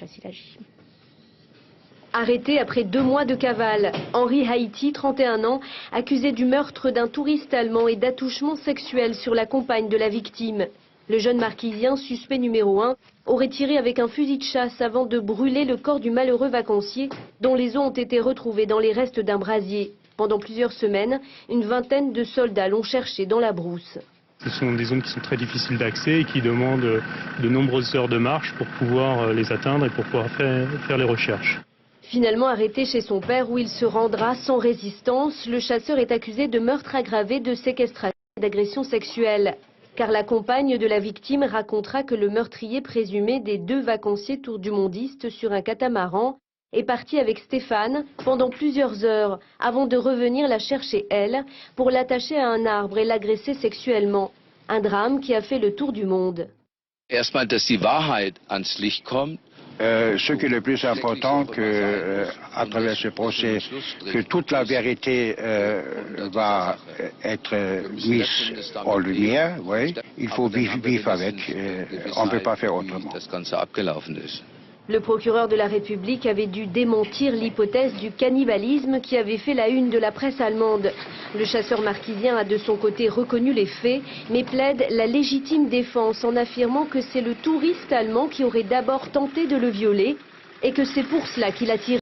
Facile à agir. Arrêté après 2 mois de cavale, Henri Haïti, 31 ans, accusé du meurtre d'un touriste allemand et d'attouchement sexuel sur la compagne de la victime. Le jeune marquisien, suspect numéro 1, aurait tiré avec un fusil de chasse avant de brûler le corps du malheureux vacancier, dont les os ont été retrouvés dans les restes d'un brasier. Pendant plusieurs semaines, une vingtaine de soldats l'ont cherché dans la brousse. Ce sont des zones qui sont très difficiles d'accès et qui demandent de nombreuses heures de marche pour pouvoir les atteindre et pour pouvoir faire les recherches. Finalement arrêté chez son père où il se rendra sans résistance, le chasseur est accusé de meurtre aggravé, de séquestration et d'agression sexuelle. Car la compagne de la victime racontera que le meurtrier présumé des 2 vacanciers tour-du-mondistes sur un catamaran est parti avec Stéphane pendant plusieurs heures avant de revenir la chercher elle pour l'attacher à un arbre et l'agresser sexuellement. Un drame qui a fait le tour du monde. Erstmal, dass die Wahrheit ans Licht kommt. Ce qui est le plus important, à travers ce procès, que toute la vérité va être mise en lumière. Oui. Il faut vivre avec. On ne peut pas faire autrement. Le procureur de la République avait dû démentir l'hypothèse du cannibalisme qui avait fait la une de la presse allemande. Le chasseur marquisien a de son côté reconnu les faits, mais plaide la légitime défense en affirmant que c'est le touriste allemand qui aurait d'abord tenté de le violer et que c'est pour cela qu'il a tiré.